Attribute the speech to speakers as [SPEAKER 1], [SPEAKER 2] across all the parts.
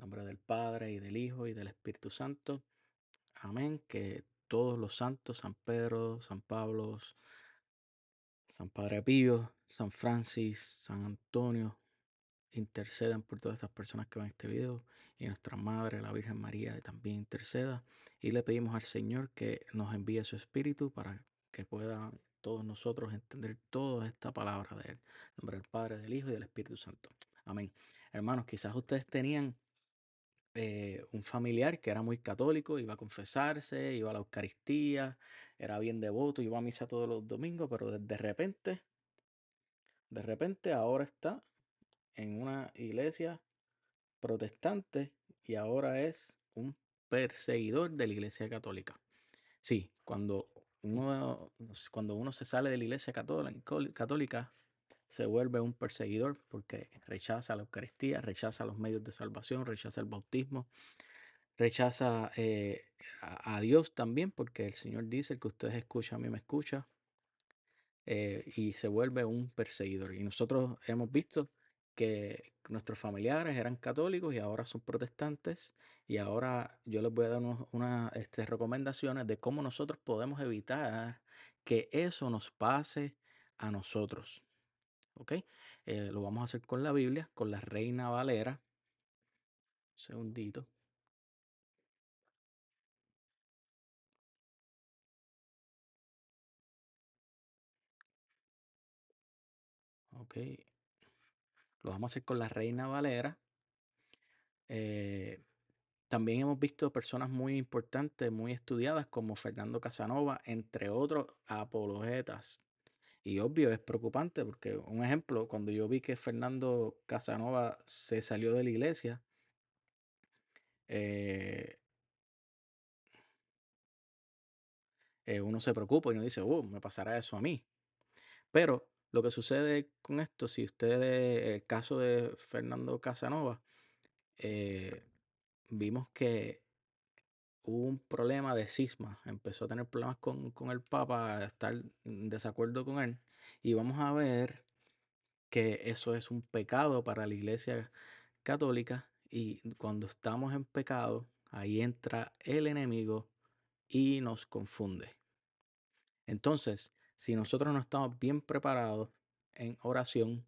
[SPEAKER 1] Nombre del Padre, y del Hijo, y del Espíritu Santo. Amén. Que todos los santos, San Pedro, San Pablo, San Padre Pío, San Francis, San Antonio, intercedan por todas estas personas que ven este video, y nuestra Madre, la Virgen María, también interceda. Y le pedimos al Señor que nos envíe su Espíritu para que puedan todos nosotros entender toda esta palabra de Él. En nombre del Padre, del Hijo y del Espíritu Santo. Amén. Hermanos, quizás ustedes tenían un familiar que era muy católico, iba a confesarse, iba a la Eucaristía, era bien devoto, iba a misa todos los domingos, pero de repente ahora está en una iglesia protestante y ahora es un perseguidor de la iglesia católica. Sí, cuando uno se sale de la iglesia católica, se vuelve un perseguidor porque rechaza la Eucaristía, rechaza los medios de salvación, rechaza el bautismo, rechaza a Dios también, porque el Señor dice: el que ustedes escuchan, a mí me escucha, y se vuelve un perseguidor. Y nosotros hemos visto que nuestros familiares eran católicos y ahora son protestantes, y ahora yo les voy a dar unas recomendaciones de cómo nosotros podemos evitar que eso nos pase a nosotros. ¿Ok? Lo vamos a hacer con la Biblia, con la Reina Valera. Un segundito. Ok. Lo vamos a hacer con la Reina Valera. Eh, También hemos visto personas muy importantes, muy estudiadas, como Fernando Casanova, entre otros apologetas. Y obvio, es preocupante porque, un ejemplo, cuando yo vi que Fernando Casanova se salió de la iglesia, eh, uno se preocupa y uno dice: me pasará eso a mí. Pero lo que sucede con esto, si ustedes, el caso de Fernando Casanova, eh, vimos que hubo un problema de cisma, empezó a tener problemas con el Papa, a estar en desacuerdo con él, y vamos a ver que eso es un pecado para la Iglesia Católica, y cuando estamos en pecado, ahí entra el enemigo y nos confunde. Entonces, si nosotros no estamos bien preparados en oración,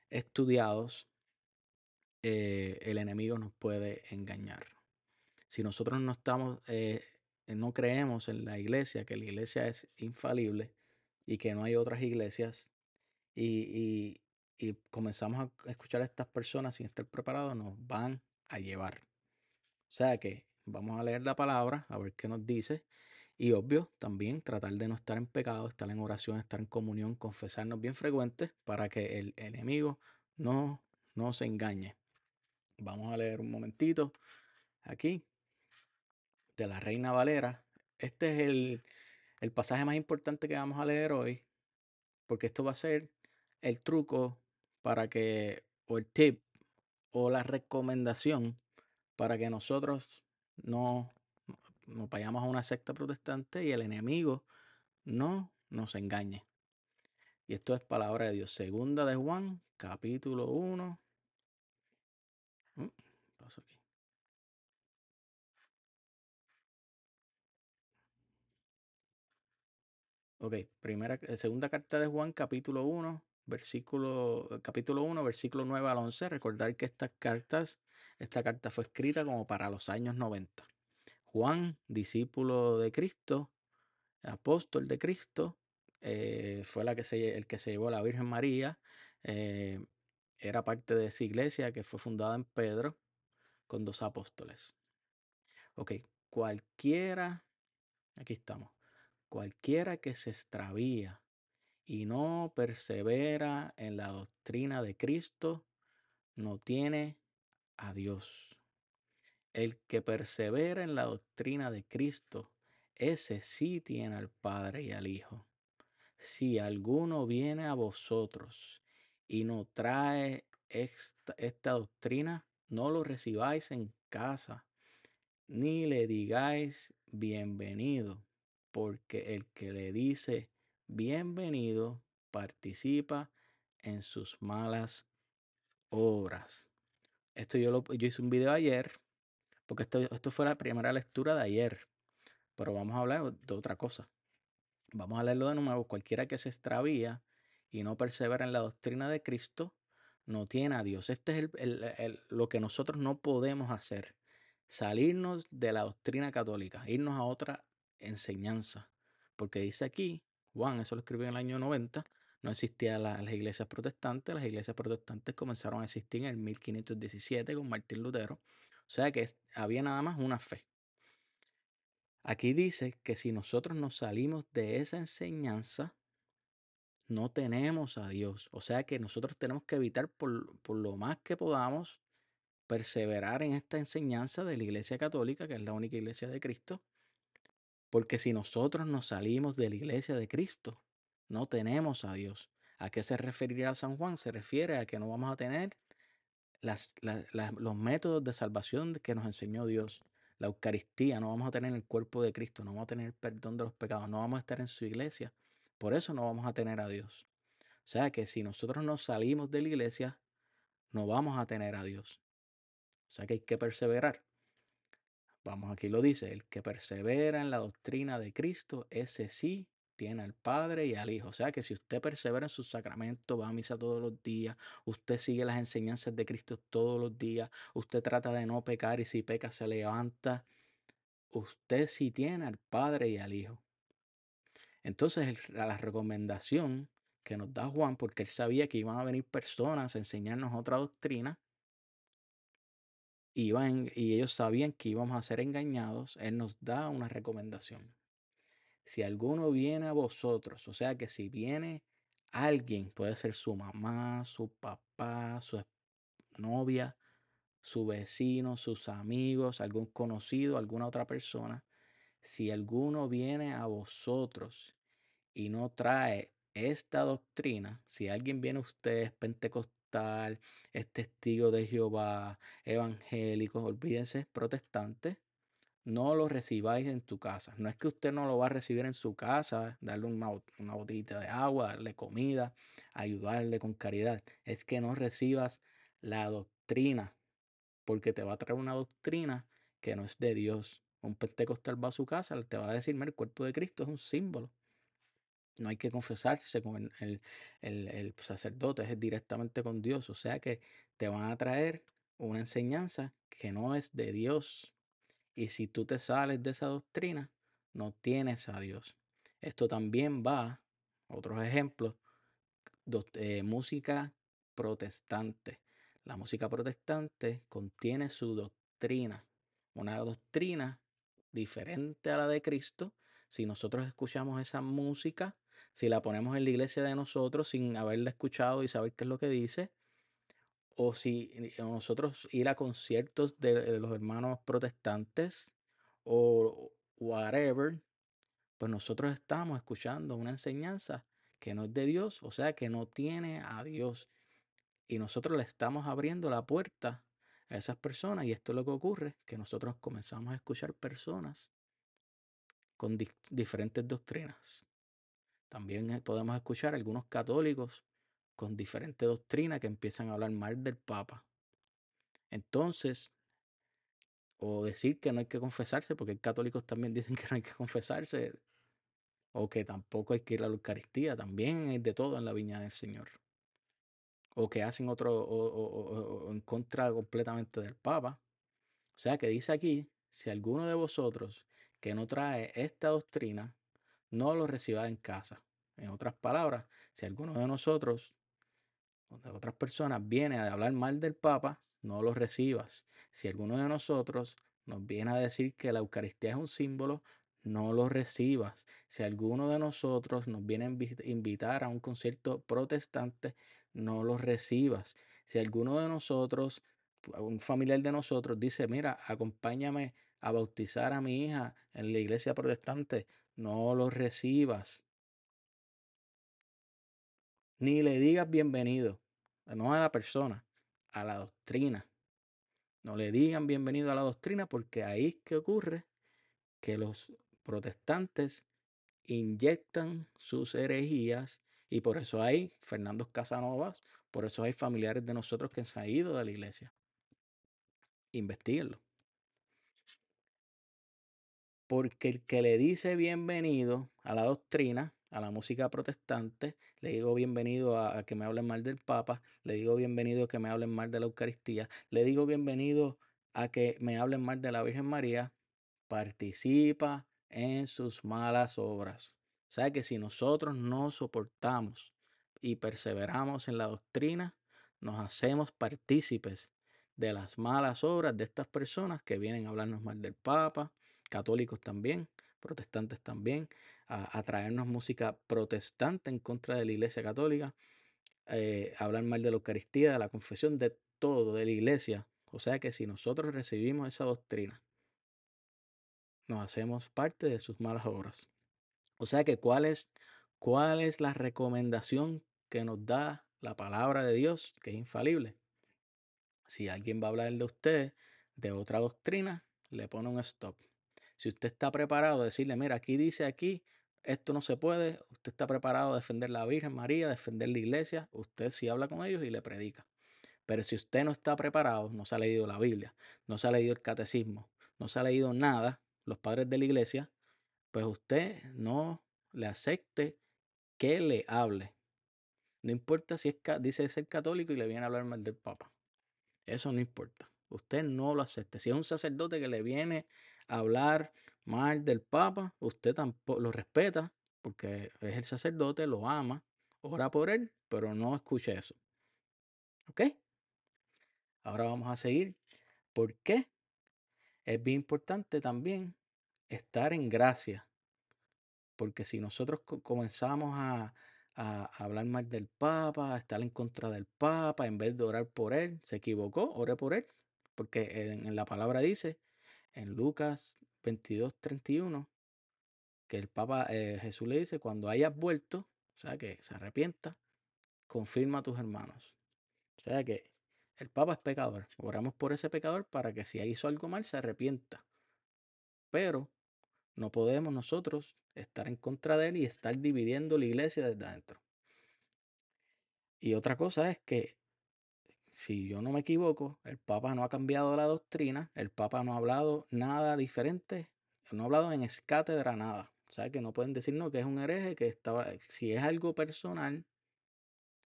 [SPEAKER 1] estudiados, el enemigo nos puede engañar. Si nosotros no creemos en la iglesia, que la iglesia es infalible y que no hay otras iglesias, y, y comenzamos a escuchar a estas personas sin estar preparados, nos van a llevar. O sea que vamos a leer la palabra, a ver qué nos dice. Y obvio, también tratar de no estar en pecado, estar en oración, estar en comunión, confesarnos bien frecuentes para que el enemigo no nos engañe. Vamos a leer un momentito aquí de la Reina Valera. Este es el pasaje más importante que vamos a leer hoy, porque esto va a ser el truco para que, o el tip, o la recomendación para que nosotros no nos vayamos a una secta protestante y el enemigo no nos engañe. Y esto es palabra de Dios. Segunda de Juan, capítulo 1. Paso aquí. Ok, segunda carta de Juan, capítulo 1, versículo 9 al 11. Recordar que esta carta fue escrita como para los años 90. Juan, discípulo de Cristo, apóstol de Cristo, fue el que se llevó a la Virgen María. eh, Era parte de esa iglesia que fue fundada en Pedro con dos apóstoles. Ok, cualquiera, aquí estamos, cualquiera que se extravía y no persevera en la doctrina de Cristo, no tiene a Dios. El que persevera en la doctrina de Cristo, ese sí tiene al Padre y al Hijo. Si alguno viene a vosotros y no trae esta doctrina, no lo recibáis en casa, ni le digáis bienvenido, porque el que le dice bienvenido participa en sus malas obras. Yo hice un video ayer, porque esto fue la primera lectura de ayer, pero vamos a hablar de otra cosa. Vamos a leerlo de nuevo. Cualquiera que se extravía y no persevera en la doctrina de Cristo, no tiene a Dios. Este es lo que nosotros no podemos hacer. Salirnos de la doctrina católica, irnos a otra enseñanza. Porque dice aquí, Juan, eso lo escribió en el año 90, no existían las iglesias protestantes. Las iglesias protestantes comenzaron a existir en el 1517 con Martín Lutero. O sea que había nada más una fe. Aquí dice que si nosotros nos salimos de esa enseñanza, no tenemos a Dios. O sea que nosotros tenemos que evitar por lo más que podamos perseverar en esta enseñanza de la Iglesia Católica, que es la única iglesia de Cristo, porque si nosotros nos salimos de la iglesia de Cristo, no tenemos a Dios. ¿A qué se referirá San Juan? Se refiere a que no vamos a tener los métodos de salvación que nos enseñó Dios. La Eucaristía, no vamos a tener el cuerpo de Cristo, no vamos a tener el perdón de los pecados, no vamos a estar en su iglesia. Por eso no vamos a tener a Dios. O sea que si nosotros nos salimos de la iglesia, no vamos a tener a Dios. O sea que hay que perseverar. Vamos, aquí lo dice, el que persevera en la doctrina de Cristo, ese sí tiene al Padre y al Hijo. O sea que si usted persevera en sus sacramentos, va a misa todos los días, usted sigue las enseñanzas de Cristo todos los días, usted trata de no pecar y si peca se levanta, usted sí tiene al Padre y al Hijo. Entonces la recomendación que nos da Juan, porque él sabía que iban a venir personas a enseñarnos otra doctrina, y ellos sabían que íbamos a ser engañados, él nos da una recomendación. Si alguno viene a vosotros, o sea que si viene alguien, puede ser su mamá, su papá, su novia, su vecino, sus amigos, algún conocido, alguna otra persona, si alguno viene a vosotros y no trae esta doctrina, si alguien viene a usted, es pentecostal, es testigo de Jehová, evangélico, olvídense, protestante, no lo recibáis en tu casa. No es que usted no lo va a recibir en su casa, darle una botellita de agua, darle comida, ayudarle con caridad. Es que no recibas la doctrina, porque te va a traer una doctrina que no es de Dios. Un pentecostal va a su casa, te va a decir, mira, el cuerpo de Cristo es un símbolo. No hay que confesarse con el sacerdote, es directamente con Dios. O sea que te van a traer una enseñanza que no es de Dios. Y si tú te sales de esa doctrina, no tienes a Dios. Esto también va, otros ejemplos, música protestante. La música protestante contiene su doctrina, una doctrina diferente a la de Cristo. Si nosotros escuchamos esa música, si la ponemos en la iglesia de nosotros sin haberla escuchado y saber qué es lo que dice, o si nosotros ir a conciertos de los hermanos protestantes o whatever, pues nosotros estamos escuchando una enseñanza que no es de Dios, o sea, que no tiene a Dios. Y nosotros le estamos abriendo la puerta a esas personas. Y esto es lo que ocurre, que nosotros comenzamos a escuchar personas con diferentes doctrinas. También podemos escuchar algunos católicos con diferente doctrina que empiezan a hablar mal del Papa. Entonces, o decir que no hay que confesarse, porque católicos también dicen que no hay que confesarse, o que tampoco hay que ir a la Eucaristía, también hay de todo en la viña del Señor. O que hacen otro, o en contra completamente del Papa. O sea que dice aquí, si alguno de vosotros que no trae esta doctrina, no lo reciba en casa. En otras palabras, si alguno de nosotros de otras personas viene a hablar mal del Papa, no lo recibas. Si alguno de nosotros nos viene a decir que la Eucaristía es un símbolo, no lo recibas. Si alguno de nosotros nos viene a invitar a un concierto protestante, no lo recibas. Si alguno de nosotros, un familiar de nosotros, dice, mira, acompáñame a bautizar a mi hija en la iglesia protestante, no lo recibas. Ni le digas bienvenido, no a la persona, a la doctrina. No le digan bienvenido a la doctrina porque ahí es que ocurre que los protestantes inyectan sus herejías y por eso hay Fernando Casanovas, por eso hay familiares de nosotros que se han ido de la iglesia. Investíguenlo. Porque el que le dice bienvenido a la doctrina, a la música protestante, le digo bienvenido a que me hablen mal del Papa, le digo bienvenido a que me hablen mal de la Eucaristía, le digo bienvenido a que me hablen mal de la Virgen María, participa en sus malas obras. O sea que si nosotros no soportamos y perseveramos en la doctrina, nos hacemos partícipes de las malas obras de estas personas que vienen a hablarnos mal del Papa, católicos también, protestantes también, a traernos música protestante en contra de la Iglesia Católica, hablar mal de la Eucaristía, de la confesión, de todo, de la Iglesia. O sea que si nosotros recibimos esa doctrina, nos hacemos parte de sus malas obras. O sea que cuál es la recomendación que nos da la palabra de Dios, que es infalible? Si alguien va a hablar de usted de otra doctrina, le pone un stop. Si usted está preparado a decirle, mira, aquí dice aquí, esto no se puede, usted está preparado a defender la Virgen María, defender la iglesia, usted sí habla con ellos y le predica. Pero si usted no está preparado, no se ha leído la Biblia, no se ha leído el catecismo, no se ha leído nada, los padres de la iglesia, pues usted no le acepte que le hable. No importa si dice ser católico y le viene a hablar mal del Papa. Eso no importa. Usted no lo acepte. Si es un sacerdote que le viene a hablar mal del Papa, usted tampoco lo respeta porque es el sacerdote, lo ama, ora por él, pero no escuche eso. ¿Ok? Ahora vamos a seguir. ¿Por qué? Es bien importante también estar en gracia. Porque si nosotros comenzamos a hablar mal del Papa, a estar en contra del Papa, en vez de orar por él, se equivocó, ore por él. Porque en la palabra dice, en Lucas 22:31, que el Papa Jesús le dice, cuando hayas vuelto, o sea, que se arrepienta, confirma a tus hermanos. O sea que el Papa es pecador. Oramos por ese pecador para que si hizo algo mal se arrepienta. Pero no podemos nosotros estar en contra de él y estar dividiendo la iglesia desde adentro. Y otra cosa es que, si yo no me equivoco, el Papa no ha cambiado la doctrina, el Papa no ha hablado nada diferente, no ha hablado en escátedra nada. O sea que no pueden decir no, que es un hereje, que estaba, si es algo personal,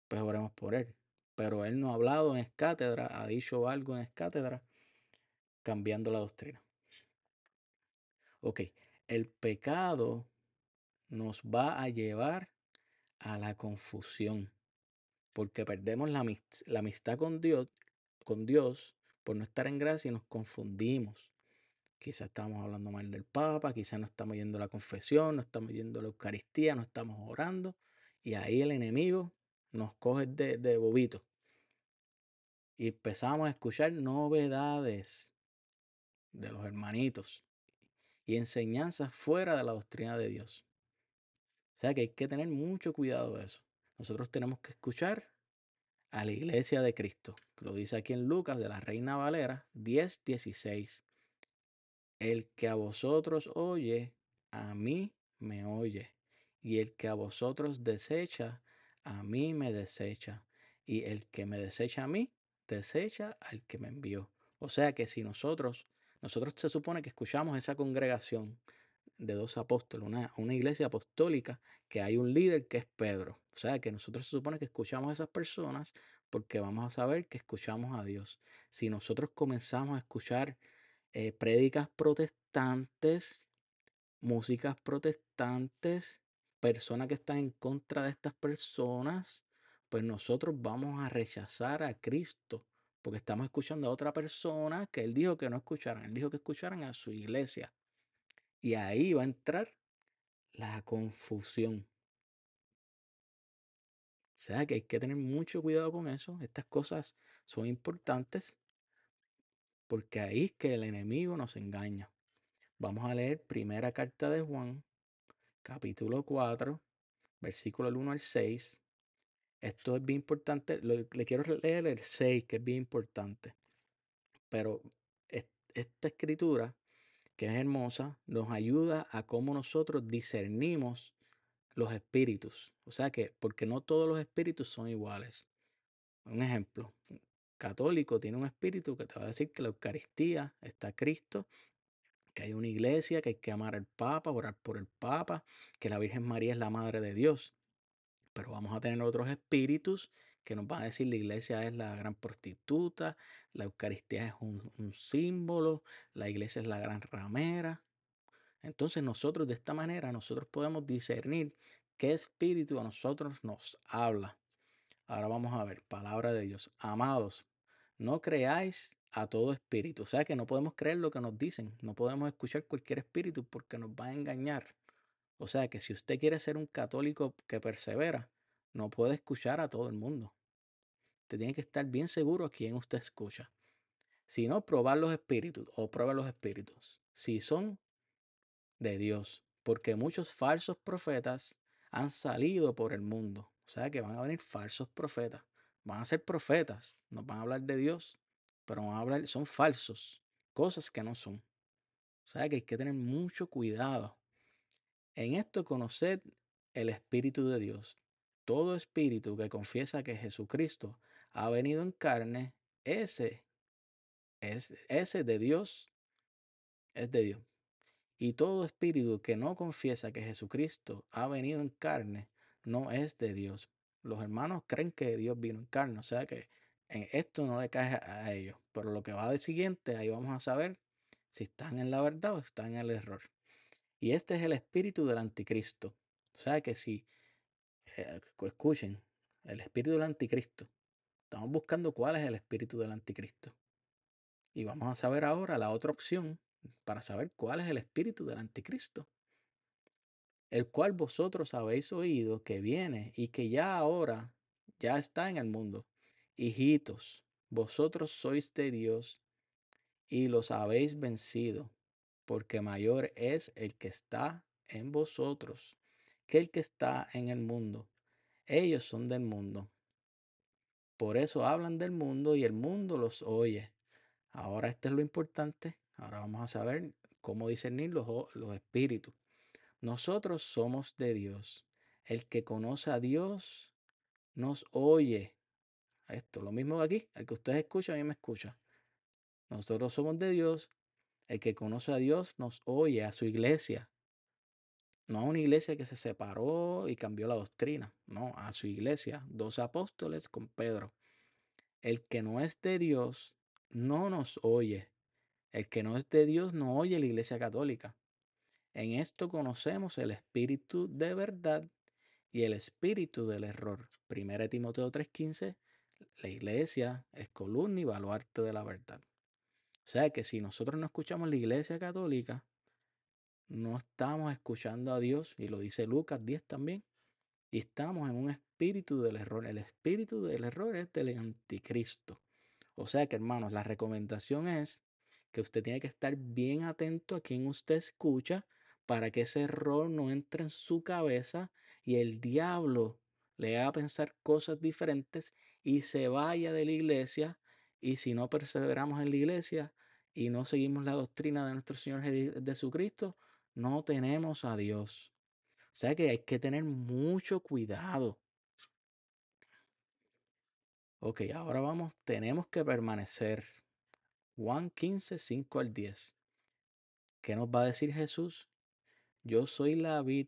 [SPEAKER 1] pues oremos por él. Pero él no ha hablado en escátedra, ha dicho algo en escátedra, cambiando la doctrina. Ok, el pecado nos va a llevar a la confusión, porque perdemos la amistad con Dios por no estar en gracia y nos confundimos. Quizás estamos hablando mal del Papa, quizás no estamos yendo a la confesión, no estamos yendo a la Eucaristía, no estamos orando, y ahí el enemigo nos coge de bobito. Y empezamos a escuchar novedades de los hermanitos y enseñanzas fuera de la doctrina de Dios. O sea que hay que tener mucho cuidado de eso. Nosotros tenemos que escuchar a la iglesia de Cristo. Lo dice aquí en Lucas de la Reina Valera 10:16. El que a vosotros oye, a mí me oye. Y el que a vosotros desecha, a mí me desecha. Y el que me desecha a mí, desecha al que me envió. O sea que si nosotros se supone que escuchamos esa congregación de dos apóstoles, una iglesia apostólica, que hay un líder que es Pedro. O sea que nosotros se supone que escuchamos a esas personas porque vamos a saber que escuchamos a Dios. Si nosotros comenzamos a escuchar prédicas protestantes, músicas protestantes, personas que están en contra de estas personas, pues nosotros vamos a rechazar a Cristo, porque estamos escuchando a otra persona que él dijo que no escucharan, él dijo que escucharan a su iglesia. Y ahí va a entrar la confusión. O sea que hay que tener mucho cuidado con eso. Estas cosas son importantes porque ahí es que el enemigo nos engaña. Vamos a leer primera carta de Juan, capítulo 4, versículo 1 al 6. Esto es bien importante. Le quiero leer el 6, que es bien importante. Pero esta escritura, que es hermosa, nos ayuda a cómo nosotros discernimos los espíritus. O sea que, porque no todos los espíritus son iguales. Un ejemplo, católico tiene un espíritu que te va a decir que la Eucaristía está Cristo, que hay una iglesia, que hay que amar al Papa, orar por el Papa, que la Virgen María es la Madre de Dios. Pero vamos a tener otros espíritus que nos van a decir la iglesia es la gran prostituta, la Eucaristía es un símbolo, la iglesia es la gran ramera. Entonces nosotros de esta manera, nosotros podemos discernir qué espíritu a nosotros nos habla. Ahora vamos a ver, palabra de Dios. Amados, no creáis a todo espíritu. O sea que no podemos creer lo que nos dicen. No podemos escuchar cualquier espíritu porque nos va a engañar. O sea que si usted quiere ser un católico que persevera, no puede escuchar a todo el mundo. Usted tiene que estar bien seguro a quién usted escucha. Si no, probar los espíritus o prueba los espíritus. Si son de Dios, porque muchos falsos profetas han salido por el mundo. O sea que van a venir falsos profetas. Van a ser profetas, nos van a hablar de Dios, pero van a hablar, son falsos, cosas que no son. O sea que hay que tener mucho cuidado. En esto conoced el Espíritu de Dios. Todo espíritu que confiesa que Jesucristo ha venido en carne, ese de Dios, es de Dios. Y todo espíritu que no confiesa que Jesucristo ha venido en carne no es de Dios. Los hermanos creen que Dios vino en carne, o sea que en esto no le cae a ellos. Pero lo que va de siguiente, ahí vamos a saber si están en la verdad o están en el error. Y este es el espíritu del anticristo. O sea que si, escuchen, el espíritu del anticristo. Estamos buscando cuál es el espíritu del anticristo. Y vamos a saber ahora la otra opción para saber cuál es el espíritu del anticristo, el cual vosotros habéis oído que viene y que ya ahora ya está en el mundo. Hijitos, vosotros sois de Dios y los habéis vencido, porque mayor es el que está en vosotros que el que está en el mundo. Ellos son del mundo. Por eso hablan del mundo y el mundo los oye. Ahora esto es lo importante. Ahora vamos a saber cómo discernir los espíritus. Nosotros somos de Dios. El que conoce a Dios nos oye. Esto, lo mismo de aquí. El que ustedes escuchan, a mí me escucha. Nosotros somos de Dios. El que conoce a Dios nos oye, a su iglesia. No a una iglesia que se separó y cambió la doctrina. No, a su iglesia. 12 apóstoles con Pedro. El que no es de Dios no nos oye. El que no es de Dios no oye la iglesia católica. En esto conocemos el espíritu de verdad y el espíritu del error. Primera Timoteo 3:15, la iglesia es columna y baluarte de la verdad. O sea que si nosotros no escuchamos la iglesia católica, no estamos escuchando a Dios, y lo dice Lucas 10 también, y estamos en un espíritu del error. El espíritu del error es del anticristo. O sea que, hermanos, la recomendación es que usted tiene que estar bien atento a quien usted escucha para que ese error no entre en su cabeza y el diablo le haga pensar cosas diferentes y se vaya de la iglesia. Y si no perseveramos en la iglesia y no seguimos la doctrina de nuestro Señor Jesucristo, no tenemos a Dios. O sea que hay que tener mucho cuidado. Ok, ahora vamos, tenemos que permanecer. Juan 15, 5 al 10. ¿Qué nos va a decir Jesús? Yo soy la vid,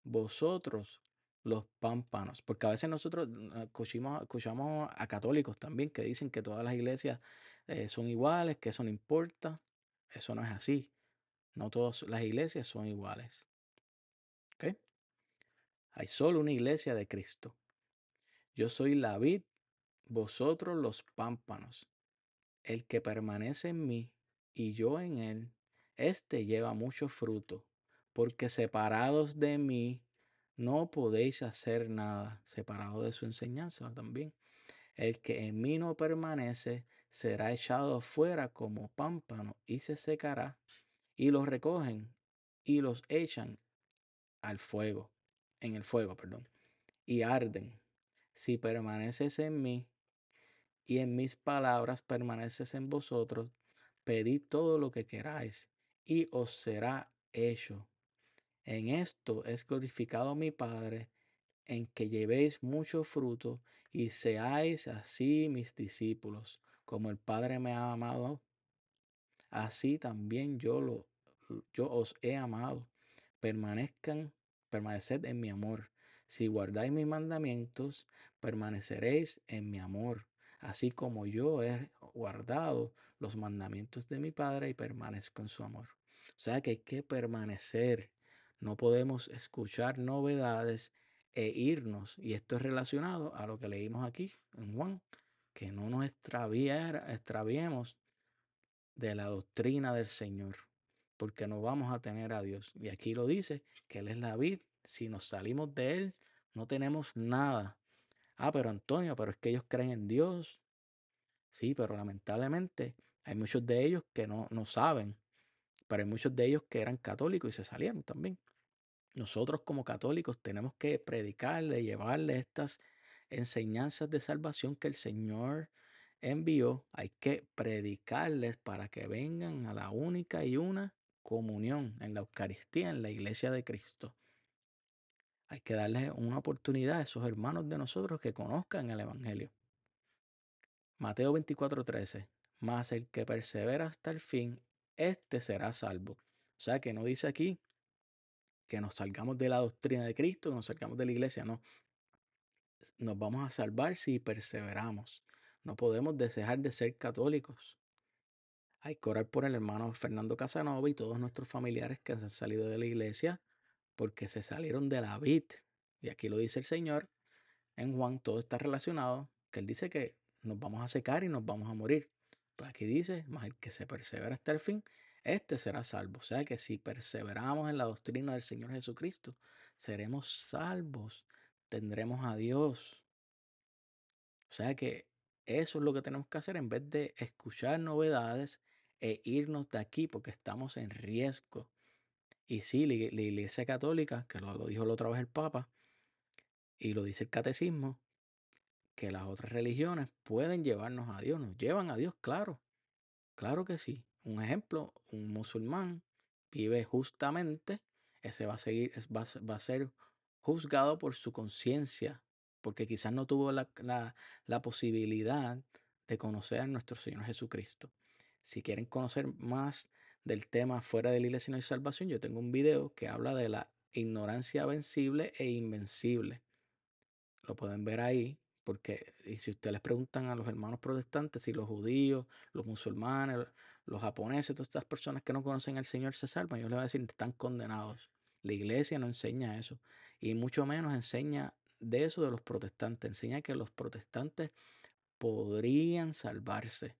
[SPEAKER 1] vosotros los pámpanos. Porque a veces nosotros escuchamos a católicos también que dicen que todas las iglesias son iguales, que eso no importa. Eso no es así. No todas las iglesias son iguales. ¿Ok? Hay solo una iglesia de Cristo. Yo soy la vid, vosotros los pámpanos. El que permanece en mí y yo en él, éste lleva mucho fruto, porque separados de mí no podéis hacer nada, separado de su enseñanza también. El que en mí no permanece será echado afuera como pámpano y se secará, y los recogen y los echan al fuego, en el fuego, perdón, y arden. Si permaneces en mí y en mis palabras permaneces en vosotros, pedid todo lo que queráis y os será hecho. En esto es glorificado mi Padre, en que llevéis mucho fruto y seáis así mis discípulos, como el Padre me ha amado, así también yo os he amado. Permanezcan, permaneced en mi amor. Si guardáis mis mandamientos, permaneceréis en mi amor, así como yo he guardado los mandamientos de mi Padre y permanezco en su amor. O sea que hay que permanecer. No podemos escuchar novedades e irnos. Y esto es relacionado a lo que leímos aquí en Juan, que no nos extraviemos de la doctrina del Señor, porque no vamos a tener a Dios. Y aquí lo dice, que Él es la vid. Si nos salimos de Él, no tenemos nada. Ah, pero Antonio, pero es que ellos creen en Dios. Sí, pero lamentablemente hay muchos de ellos que no saben, pero hay muchos de ellos que eran católicos y se salieron también. Nosotros como católicos tenemos que predicarle, llevarle estas enseñanzas de salvación que el Señor envió. Hay que predicarles para que vengan a la única y una comunión en la Eucaristía, en la iglesia de Cristo. Hay que darles una oportunidad a esos hermanos de nosotros que conozcan el Evangelio. Mateo 24:13. Mas el que persevera hasta el fin, éste será salvo. O sea que no dice aquí que nos salgamos de la doctrina de Cristo, que nos salgamos de la iglesia, no. Nos vamos a salvar si perseveramos. No podemos dejar de ser católicos. Hay que orar por el hermano Fernando Casanova y todos nuestros familiares que se han salido de la iglesia porque se salieron de la vid. Y aquí lo dice el Señor. En Juan todo está relacionado, que Él dice que nos vamos a secar y nos vamos a morir. Pues aquí dice, más el que se persevera hasta el fin, este será salvo. O sea que si perseveramos en la doctrina del Señor Jesucristo, seremos salvos, tendremos a Dios. O sea que eso es lo que tenemos que hacer en vez de escuchar novedades e irnos de aquí porque estamos en riesgo. Y sí, la Iglesia Católica, que lo dijo la otra vez el Papa, y lo dice el Catecismo, que las otras religiones pueden llevarnos a Dios, nos llevan a Dios, claro, claro que sí. Un ejemplo, un musulmán vive justamente, ese va a seguir, va a ser juzgado por su conciencia, porque quizás no tuvo la posibilidad de conocer a nuestro Señor Jesucristo. Si quieren conocer más del tema fuera de la iglesia no hay salvación, yo tengo un video que habla de la ignorancia vencible e invencible. Lo pueden ver ahí, porque y si ustedes les preguntan a los hermanos protestantes si los judíos, los musulmanes, los japoneses, todas estas personas que no conocen al Señor se salvan, ellos les van a decir están condenados. La iglesia no enseña eso, y mucho menos enseña de eso de los protestantes, enseña que los protestantes podrían salvarse.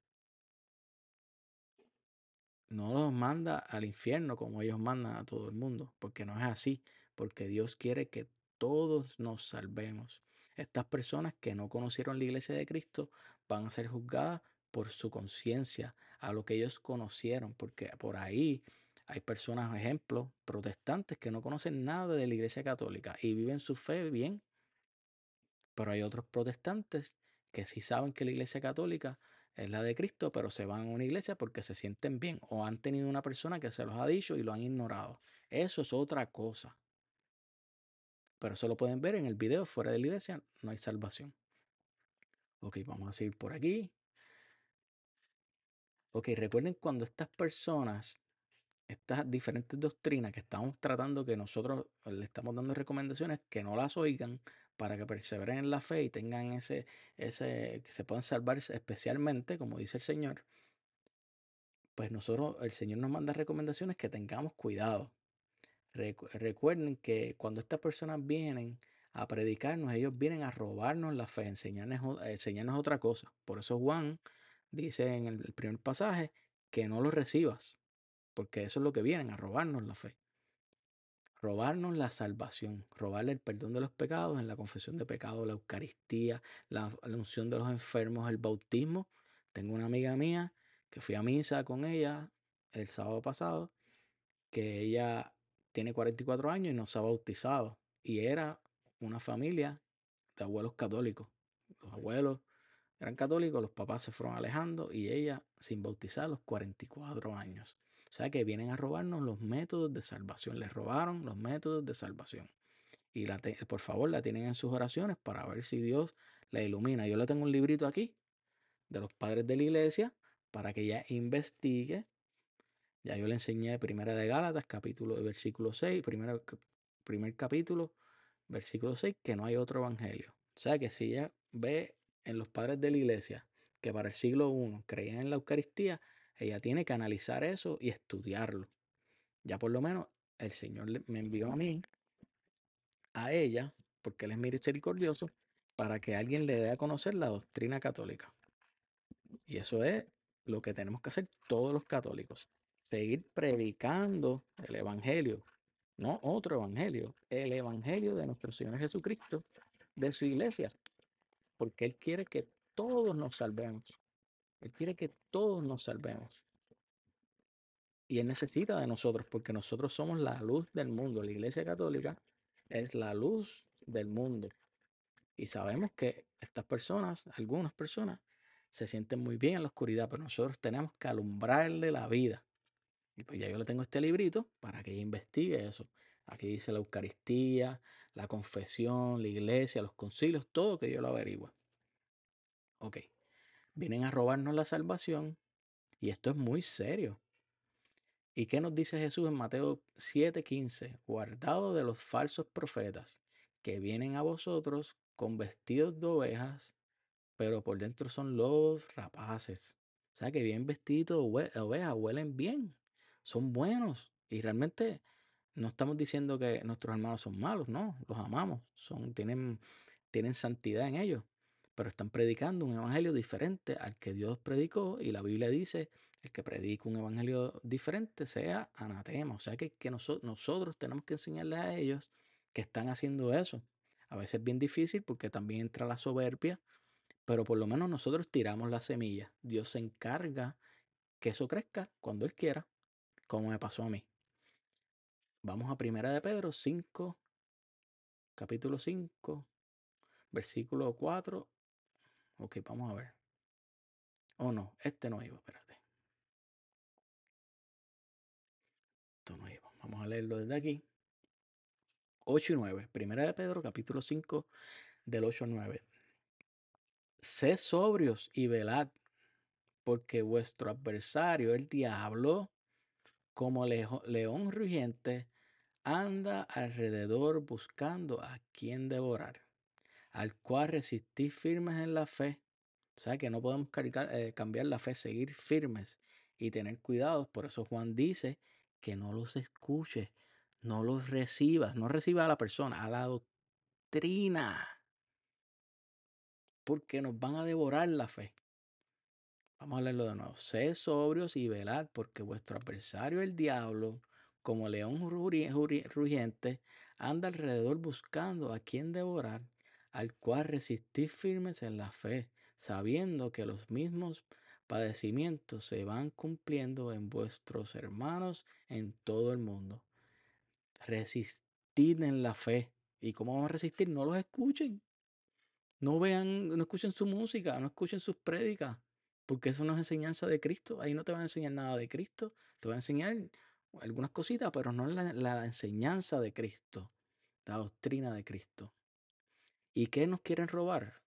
[SPEAKER 1] No los manda al infierno como ellos mandan a todo el mundo, porque no es así, porque Dios quiere que todos nos salvemos. Estas personas que no conocieron la iglesia de Cristo van a ser juzgadas por su conciencia, a lo que ellos conocieron, porque por ahí hay personas, ejemplos, protestantes que no conocen nada de la iglesia católica y viven su fe bien, pero hay otros protestantes que sí saben que la iglesia católica es la de Cristo, pero se van a una iglesia porque se sienten bien o han tenido una persona que se los ha dicho y lo han ignorado. Eso es otra cosa. Pero eso lo pueden ver en el video fuera de la iglesia, no hay salvación. Ok, vamos a seguir por aquí. Ok, recuerden cuando estas personas, estas diferentes doctrinas que estamos tratando, que nosotros le estamos dando recomendaciones, que no las oigan para que perseveren en la fe y tengan que se puedan salvar especialmente, como dice el Señor, pues nosotros, el Señor nos manda recomendaciones que tengamos cuidado. Recuerden que cuando estas personas vienen a predicarnos, ellos vienen a robarnos la fe, enseñarnos otra cosa. Por eso Juan dice en el primer pasaje que no lo recibas, porque eso es lo que vienen, a robarnos la fe, robarnos la salvación, robarle el perdón de los pecados en la confesión de pecados, la Eucaristía, la unción de los enfermos, el bautismo. Tengo una amiga mía que fui a misa con ella el sábado pasado, que ella tiene 44 años y no se ha bautizado. Y era una familia de abuelos católicos. Los abuelos eran católicos, los papás se fueron alejando y ella sin bautizar a los 44 años. O sea que vienen a robarnos los métodos de salvación. Les robaron los métodos de salvación. Y por favor la tienen en sus oraciones para ver si Dios la ilumina. Yo le tengo un librito aquí de los padres de la iglesia para que ella investigue. Ya yo le enseñé Primera de Gálatas, capítulo de versículo 6, primer capítulo, versículo 6, que no hay otro evangelio. O sea que si ella ve en los padres de la iglesia que para el siglo I creían en la Eucaristía, ella tiene que analizar eso y estudiarlo. Ya por lo menos el Señor me envió a mí, a ella, porque Él es misericordioso, para que alguien le dé a conocer la doctrina católica. Y eso es lo que tenemos que hacer todos los católicos. Seguir predicando el Evangelio, no otro Evangelio, el Evangelio de nuestro Señor Jesucristo, de su iglesia, porque Él quiere que todos nos salvemos. Él quiere que todos nos salvemos. Y Él necesita de nosotros, porque nosotros somos la luz del mundo. La iglesia católica es la luz del mundo. Y sabemos que estas personas, algunas personas, se sienten muy bien en la oscuridad, pero nosotros tenemos que alumbrarle la vida. Y pues ya yo le tengo este librito para que ella investigue eso. Aquí dice la Eucaristía, la confesión, la iglesia, los concilios, todo que yo lo averigüe. Ok, vienen a robarnos la salvación y esto es muy serio. ¿Y qué nos dice Jesús en Mateo 7:15? Guardado de los falsos profetas que vienen a vosotros con vestidos de ovejas, pero por dentro son lobos rapaces. O sea que bien vestidos de ovejas huelen bien, son buenos. Y realmente no estamos diciendo que nuestros hermanos son malos, no, los amamos, tienen santidad en ellos, pero están predicando un evangelio diferente al que Dios predicó y la Biblia dice, el que predica un evangelio diferente sea anatema, o sea que nosotros tenemos que enseñarles a ellos que están haciendo eso. A veces es bien difícil porque también entra la soberbia, pero por lo menos nosotros tiramos la semilla. Dios se encarga que eso crezca cuando Él quiera, como me pasó a mí. Vamos a Primera de Pedro 5, capítulo 5, versículo 4. Ok, vamos a ver. Oh, no, este no iba, espérate. Esto no iba. Vamos a leerlo desde aquí. 8 y 9. Primera de Pedro, capítulo 5, del 8 al 9. Sed sobrios y velad, porque vuestro adversario, el diablo, como león rugiente, anda alrededor buscando a quien devorar, al cual resistís firmes en la fe. O sea que no podemos cambiar la fe, seguir firmes y tener cuidado. Por eso Juan dice que no los escuches, no los recibas, no recibas a la persona, a la doctrina, porque nos van a devorar la fe. Vamos a leerlo de nuevo. Sed sobrios y velad, porque vuestro adversario el diablo, como león rugiente, anda alrededor buscando a quien devorar, al cual resistís firmes en la fe, sabiendo que los mismos padecimientos se van cumpliendo en vuestros hermanos en todo el mundo. Resistid en la fe. ¿Y cómo vamos a resistir? No los escuchen. No vean, no escuchen su música, no escuchen sus prédicas, porque eso no es enseñanza de Cristo. Ahí no te van a enseñar nada de Cristo. Te van a enseñar algunas cositas, pero no la enseñanza de Cristo, la doctrina de Cristo. ¿Y qué nos quieren robar?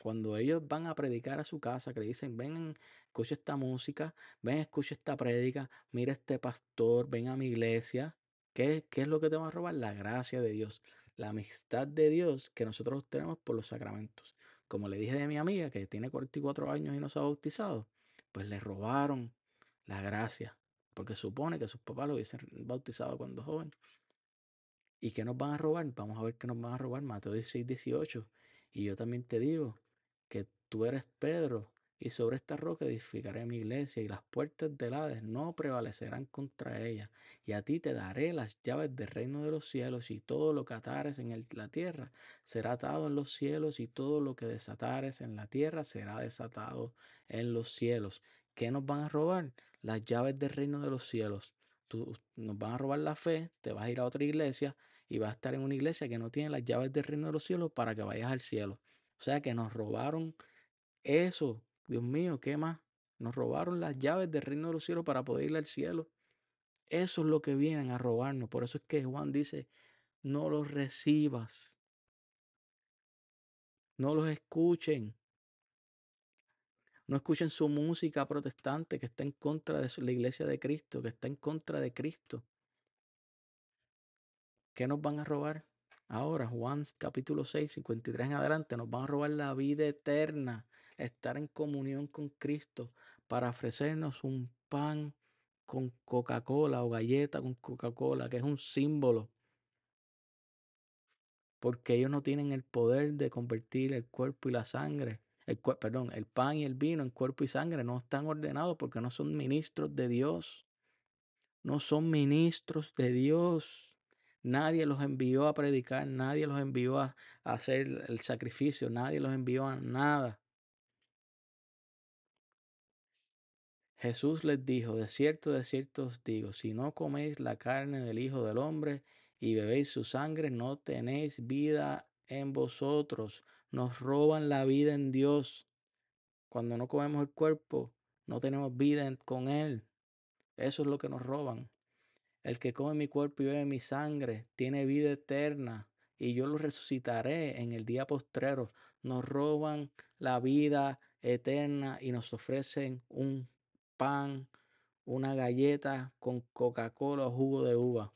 [SPEAKER 1] Cuando ellos van a predicar a su casa, que le dicen, ven, escucha esta música, ven, escucha esta prédica, mira este pastor, ven a mi iglesia. ¿Qué es lo que te va a robar? La gracia de Dios, la amistad de Dios que nosotros tenemos por los sacramentos. Como le dije de mi amiga que tiene 44 años y no se ha bautizado, pues le robaron la gracia, porque supone que sus papás lo hubiesen bautizado cuando joven. ¿Y qué nos van a robar? Vamos a ver qué nos van a robar. Mateo 16:18. Y yo también te digo que tú eres Pedro, y sobre esta roca edificaré mi iglesia, y las puertas del Hades no prevalecerán contra ella. Y a ti te daré las llaves del reino de los cielos, y todo lo que atares en la tierra será atado en los cielos, y todo lo que desatares en la tierra será desatado en los cielos. ¿Qué nos van a robar? Las llaves del reino de los cielos. Nos van a robar la fe, te vas a ir a otra iglesia y vas a estar en una iglesia que no tiene las llaves del reino de los cielos para que vayas al cielo. O sea que nos robaron eso. Dios mío, ¿qué más? Nos robaron las llaves del reino de los cielos para poder ir al cielo. Eso es lo que vienen a robarnos. Por eso es que Juan dice, no los recibas. No los escuchen. No escuchen su música protestante que está en contra de la iglesia de Cristo, que está en contra de Cristo. ¿Qué nos van a robar? Ahora, Juan capítulo 6, 53 en adelante, nos van a robar la vida eterna, estar en comunión con Cristo para ofrecernos un pan con Coca-Cola o galleta con Coca-Cola, que es un símbolo, porque ellos no tienen el poder de convertir el cuerpo y la sangre, perdón, el pan y el vino en cuerpo y sangre, no están ordenados porque no son ministros de Dios. No son ministros de Dios. Nadie los envió a predicar, nadie los envió a hacer el sacrificio, nadie los envió a nada. Jesús les dijo, de cierto os digo, si no coméis la carne del Hijo del Hombre y bebéis su sangre, no tenéis vida en vosotros. Nos roban la vida en Dios. Cuando no comemos el cuerpo, no tenemos vida con Él. Eso es lo que nos roban. El que come mi cuerpo y bebe mi sangre tiene vida eterna y yo lo resucitaré en el día postrero. Nos roban la vida eterna y nos ofrecen un pan, una galleta con Coca-Cola o jugo de uva.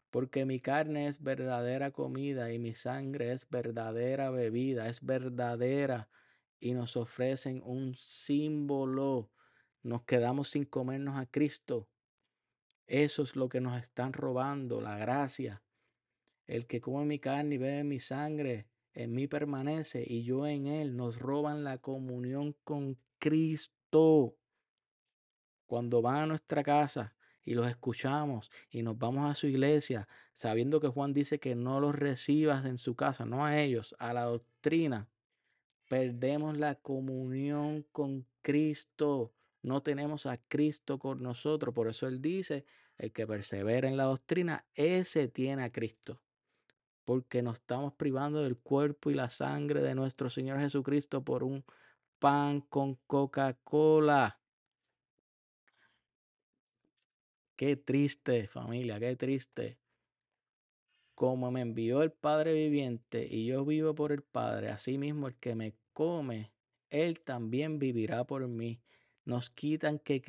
[SPEAKER 1] Porque mi carne es verdadera comida y mi sangre es verdadera bebida, es verdadera. Y nos ofrecen un símbolo. Nos quedamos sin comernos a Cristo. Eso es lo que nos están robando, la gracia. El que come mi carne y bebe mi sangre, en mí permanece y yo en él. Nos roban la comunión con Cristo. Cuando van a nuestra casa y los escuchamos y nos vamos a su iglesia, sabiendo que Juan dice que no los recibas en su casa, no a ellos, a la doctrina, perdemos la comunión con Cristo. No tenemos a Cristo con nosotros. Por eso Él dice, el que persevera en la doctrina, ese tiene a Cristo. Porque nos estamos privando del cuerpo y la sangre de nuestro Señor Jesucristo por un pan con Coca-Cola. Qué triste, familia, qué triste. Como me envió el Padre viviente y yo vivo por el Padre, asimismo el que me come, él también vivirá por mí. Nos quitan que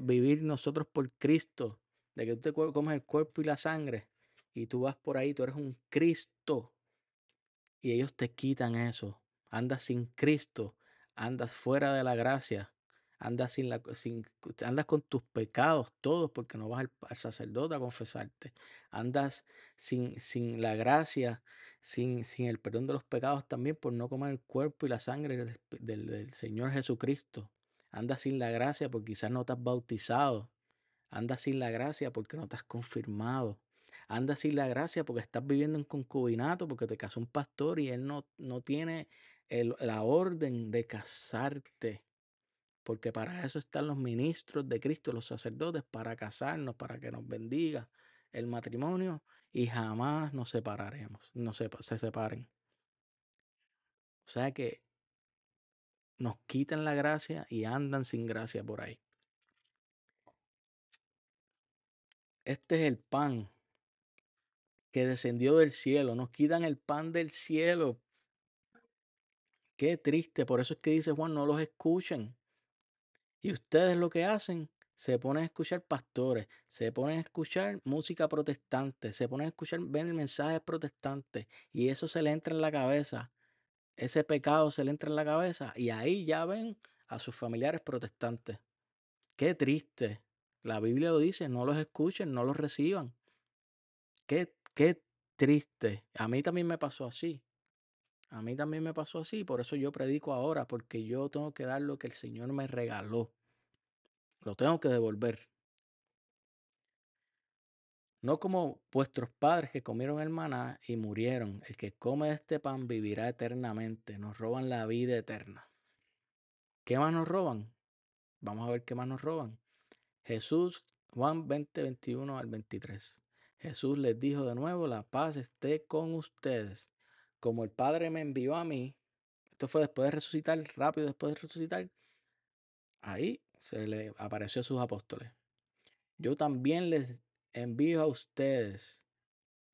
[SPEAKER 1] vivir nosotros por Cristo, de que tú te comes el cuerpo y la sangre y tú vas por ahí, tú eres un Cristo y ellos te quitan eso. Andas sin Cristo, andas fuera de la gracia, andas andas con tus pecados todos porque no vas al sacerdote a confesarte. Andas sin la gracia, sin el perdón de los pecados también por no comer el cuerpo y la sangre del Señor Jesucristo. Andas sin la gracia porque quizás no te has bautizado. Andas sin la gracia porque no te has confirmado. Andas sin la gracia porque estás viviendo en concubinato, porque te casó un pastor y él no tiene la orden de casarte. Porque para eso están los ministros de Cristo, los sacerdotes, para casarnos, para que nos bendiga el matrimonio y jamás nos separaremos, se separen. O sea que nos quitan la gracia y andan sin gracia por ahí. Este es el pan que descendió del cielo. Nos quitan el pan del cielo. Qué triste. Por eso es que dice Juan, no los escuchen. Y ustedes lo que hacen, se ponen a escuchar pastores, se ponen a escuchar música protestante, se ponen a escuchar, ven mensajes protestantes. Y eso se le entra en la cabeza. Ese pecado se le entra en la cabeza. Y ahí ya ven a sus familiares protestantes. Qué triste. La Biblia lo dice, no los escuchen, no los reciban. Qué triste. A mí también me pasó así. A mí también me pasó así, por eso yo predico ahora, porque yo tengo que dar lo que el Señor me regaló. Lo tengo que devolver. No como vuestros padres que comieron el maná y murieron. El que come de este pan vivirá eternamente. Nos roban la vida eterna. ¿Qué más nos roban? Vamos a ver qué más nos roban. Jesús, Juan 20, 21 al 23. Jesús les dijo de nuevo, la paz esté con ustedes. Como el Padre me envió a mí, esto fue después de resucitar, rápido después de resucitar, ahí se le apareció a sus apóstoles. Yo también les envío a ustedes.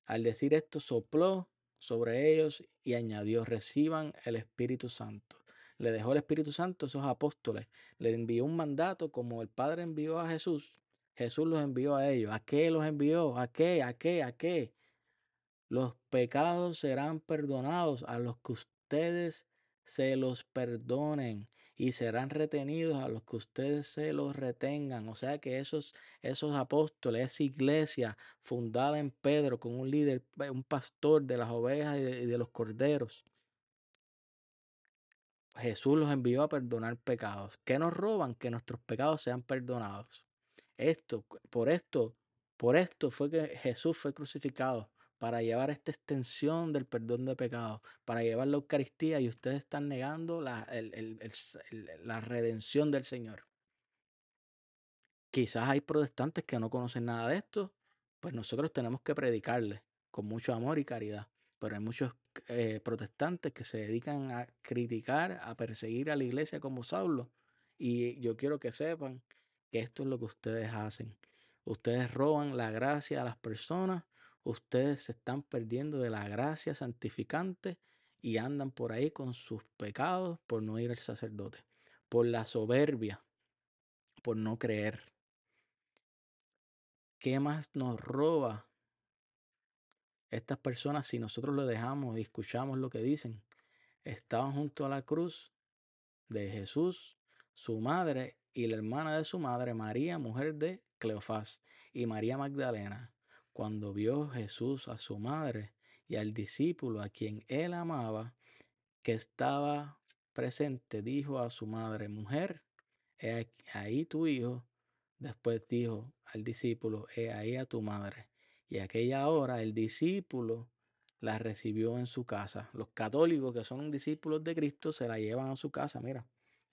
[SPEAKER 1] Al decir esto, sopló sobre ellos y añadió, reciban el Espíritu Santo. Le dejó el Espíritu Santo a esos apóstoles, le envió un mandato como el Padre envió a Jesús. Jesús los envió a ellos. ¿A qué los envió? ¿A qué? ¿A qué? ¿A qué? Los pecados serán perdonados a los que ustedes se los perdonen y serán retenidos a los que ustedes se los retengan. O sea que esos apóstoles, esa iglesia fundada en Pedro con un líder, un pastor de las ovejas y de los corderos, Jesús los envió a perdonar pecados. ¿Qué nos roban? Que nuestros pecados sean perdonados. Por esto fue que Jesús fue crucificado, para llevar esta extensión del perdón de pecados, para llevar la Eucaristía y ustedes están negando la redención del Señor. Quizás hay protestantes que no conocen nada de esto, pues nosotros tenemos que predicarles con mucho amor y caridad. Pero hay muchos protestantes que se dedican a criticar, a perseguir a la iglesia como Saulo. Y yo quiero que sepan que esto es lo que ustedes hacen. Ustedes roban la gracia a las personas, ustedes se están perdiendo de la gracia santificante y andan por ahí con sus pecados por no ir al sacerdote, por la soberbia, por no creer. ¿Qué más nos roba estas personas si nosotros lo dejamos y escuchamos lo que dicen? Estaban junto a la cruz de Jesús, su madre y la hermana de su madre, María, mujer de Cleofás, y María Magdalena. Cuando vio Jesús a su madre y al discípulo a quien él amaba, que estaba presente, dijo a su madre, mujer, he ahí tu hijo. Después dijo al discípulo, he ahí a tu madre. Y aquella hora el discípulo la recibió en su casa. Los católicos que son discípulos de Cristo se la llevan a su casa. Mira,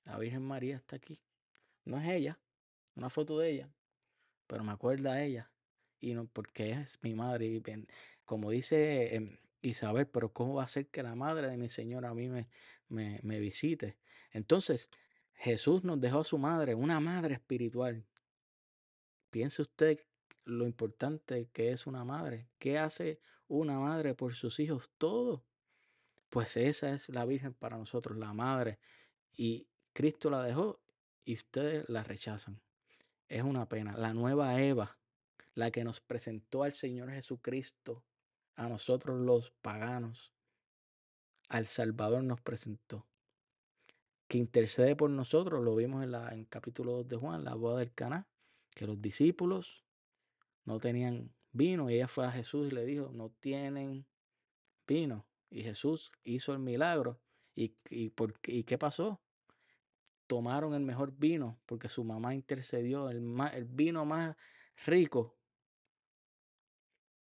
[SPEAKER 1] la Virgen María está aquí. No es ella, una foto de ella, pero me acuerda a ella. Y no, porque es mi madre. Y como dice Isabel, pero ¿cómo va a ser que la madre de mi Señor a mí me visite? Entonces, Jesús nos dejó a su madre, una madre espiritual. Piense usted lo importante que es una madre. ¿Qué hace una madre por sus hijos? Todo. Pues esa es la Virgen para nosotros, la madre. Y Cristo la dejó y ustedes la rechazan. Es una pena. La nueva Eva, la que nos presentó al Señor Jesucristo, a nosotros los paganos, al Salvador nos presentó, que intercede por nosotros, lo vimos en capítulo 2 de Juan, la boda del Caná, que los discípulos no tenían vino y ella fue a Jesús y le dijo, no tienen vino. Y Jesús hizo el milagro. ¿Y qué pasó? Tomaron el mejor vino porque su mamá intercedió, el vino más rico.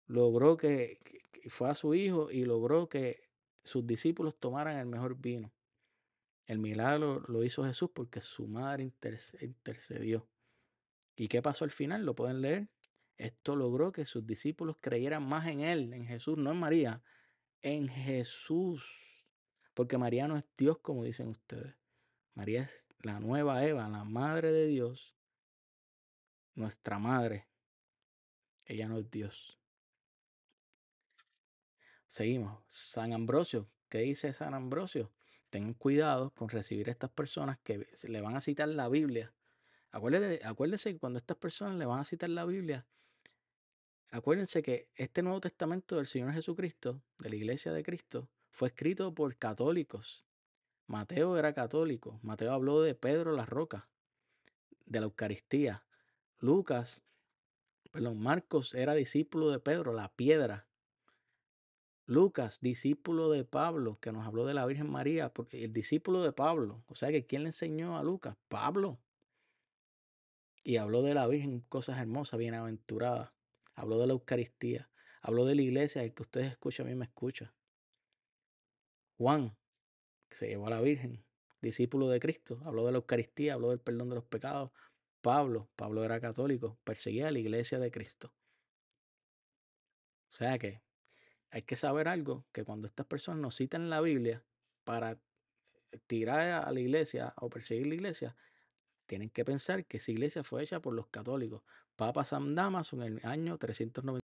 [SPEAKER 1] Logró que fue a su hijo y logró que sus discípulos tomaran el mejor vino. El milagro lo hizo Jesús porque su madre intercedió. ¿Y qué pasó al final? Lo pueden leer. Esto logró que sus discípulos creyeran más en él, en Jesús, no en María, en Jesús. Porque María no es Dios como dicen ustedes. María es la nueva Eva, la madre de Dios, nuestra madre. Ella no es Dios. Seguimos. San Ambrosio. ¿Qué dice San Ambrosio? Tengan cuidado con recibir a estas personas que le van a citar la Biblia. Acuérdense que cuando estas personas le van a citar la Biblia, acuérdense que este Nuevo Testamento del Señor Jesucristo, de la Iglesia de Cristo, fue escrito por católicos. Mateo era católico. Mateo habló de Pedro la roca, de la Eucaristía. Lucas, perdón, Marcos era discípulo de Pedro, la piedra. Lucas, discípulo de Pablo, que nos habló de la Virgen María, porque el discípulo de Pablo, o sea que ¿quién le enseñó a Lucas? Pablo. Y habló de la Virgen, cosas hermosas, bienaventuradas. Habló de la Eucaristía. Habló de la iglesia, el que ustedes escuchan a mí me escucha. Juan, que se llevó a la Virgen, discípulo de Cristo, habló de la Eucaristía, habló del perdón de los pecados. Pablo era católico, perseguía a la iglesia de Cristo. O sea que hay que saber algo, que cuando estas personas nos citan la Biblia para tirar a la iglesia o perseguir la iglesia, tienen que pensar que esa iglesia fue hecha por los católicos. Papa San Damaso en el año 390.